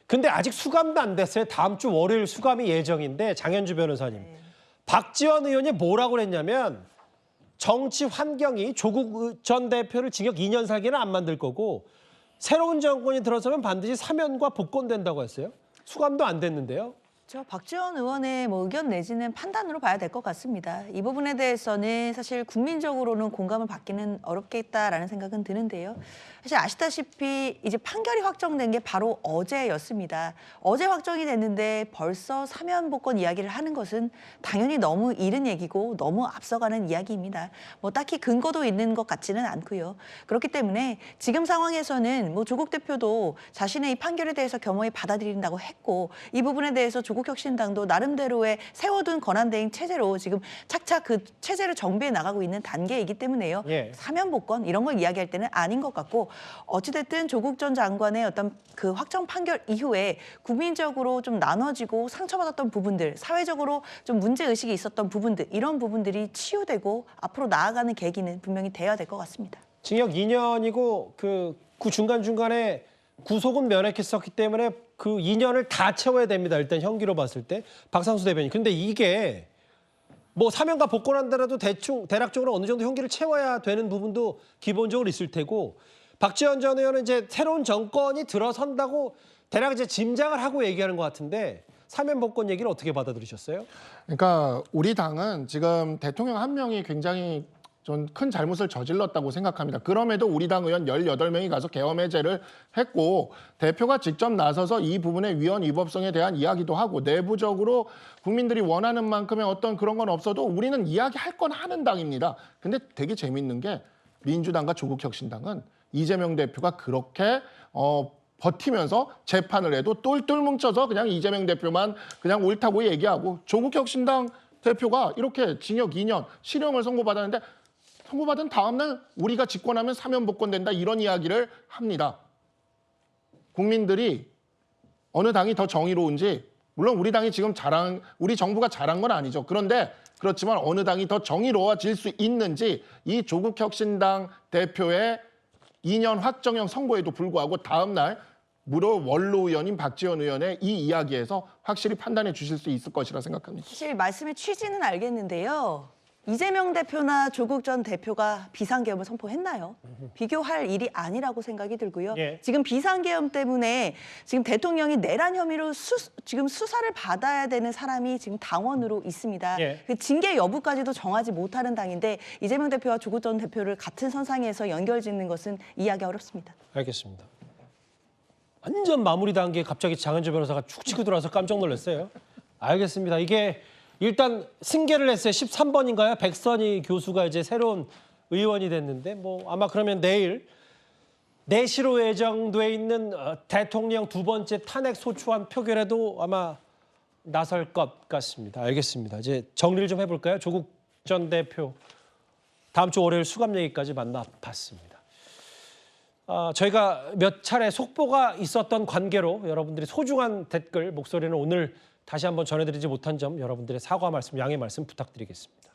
근데 아직 수감도 안 됐어요. 다음 주 월요일 수감이 예정인데 장현주 변호사님. 박지원 의원이 뭐라고 그랬냐면 정치 환경이 조국 전 대표를 징역 2년 살기는 안 만들 거고 새로운 정권이 들어서면 반드시 사면과 복권된다고 했어요. 수감도 안 됐는데요. 박지원 의원의 의견 내지는 판단으로 봐야 될 것 같습니다. 이 부분에 대해서는 사실 국민적으로는 공감을 받기는 어렵겠다라는 생각은 드는데요. 사실 아시다시피 이제 판결이 확정된 게 바로 어제였습니다. 어제 확정이 됐는데 벌써 사면 복권 이야기를 하는 것은 당연히 너무 이른 얘기고 너무 앞서가는 이야기입니다. 딱히 근거도 있는 것 같지는 않고요. 그렇기 때문에 지금 상황에서는 조국 대표도 자신의 이 판결에 대해서 겸허히 받아들인다고 했고 이 부분에 대해서 조국혁신당도 나름대로의 세워둔 권한대행 체제로 지금 착착 그 체제를 정비해 나가고 있는 단계이기 때문에요. 사면 복권 이런 걸 이야기할 때는 아닌 것 같고 어찌됐든 조국 전 장관의 어떤 그 확정 판결 이후에 국민적으로 좀 나눠지고 상처받았던 부분들, 사회적으로 좀 문제의식이 있었던 부분들 이런 부분들이 치유되고 앞으로 나아가는 계기는 분명히 돼야 될 것 같습니다. 징역 2년이고 그 중간중간에 구속은 면했었기 때문에 그 2년을 다 채워야 됩니다. 일단 형기로 봤을 때. 박상수 대변인. 근데 이게 사면과 복권한다라도 대략적으로 어느 정도 형기를 채워야 되는 부분도 기본적으로 있을 테고 박지원 전 의원은 이제 새로운 정권이 들어선다고 대략 이제 짐작을 하고 얘기하는 것 같은데 사면 복권 얘기를 어떻게 받아들이셨어요? 그러니까 우리 당은 지금 대통령 한 명이 굉장히 좀 큰 잘못을 저질렀다고 생각합니다. 그럼에도 우리 당 의원 18명이 가서 계엄 해제를 했고 대표가 직접 나서서 이 부분의 위헌 위법성에 대한 이야기도 하고 내부적으로 국민들이 원하는 만큼의 어떤 그런 건 없어도 우리는 이야기할 건 하는 당입니다. 근데 되게 재밌는 게 민주당과 조국혁신당은 이재명 대표가 그렇게 버티면서 재판을 해도 똘똘 뭉쳐서 그냥 이재명 대표만 그냥 옳다고 얘기하고 조국혁신당 대표가 이렇게 징역 2년 실형을 선고받았는데 선고받은 다음 날 우리가 집권하면 사면 복권된다 이런 이야기를 합니다. 국민들이 어느 당이 더 정의로운지 물론 우리 당이 지금 우리 정부가 잘한 건 아니죠. 그런데 그렇지만 어느 당이 더 정의로워질 수 있는지 이 조국혁신당 대표의 2년 확정형 선고에도 불구하고 다음 날 무려 원로 의원인 박지원 의원의 이 이야기에서 확실히 판단해 주실 수 있을 것이라 생각합니다. 사실 말씀의 취지는 알겠는데요. 이재명 대표나 조국 전 대표가 비상계엄을 선포했나요? 비교할 일이 아니라고 생각이 들고요. 지금 비상계엄 때문에 지금 대통령이 내란 혐의로 지금 수사를 받아야 되는 사람이 지금 당원으로 있습니다. 그 징계 여부까지도 정하지 못하는 당인데 이재명 대표와 조국 전 대표를 같은 선상에서 연결짓는 것은 이해하기 어렵습니다. 알겠습니다. 완전 마무리 단계에 갑자기 장현주 변호사가 축 치고 들어와서 깜짝 놀랐어요. 알겠습니다. 이게 일단 승계를 했어요. 13번인가요? 백선희 교수가 이제 새로운 의원이 됐는데 아마 그러면 내일 내시로 예정돼 있는 대통령 두 번째 탄핵 소추안 표결에도 아마 나설 것 같습니다. 알겠습니다. 이제 정리를 좀 해볼까요? 조국 전 대표 다음 주 월요일 수감 얘기까지 만나봤습니다. 저희가 몇 차례 속보가 있었던 관계로 여러분들이 소중한 댓글 목소리는 오늘 다시 한번 전해드리지 못한 점 여러분들의 사과 말씀, 양해 말씀 부탁드리겠습니다.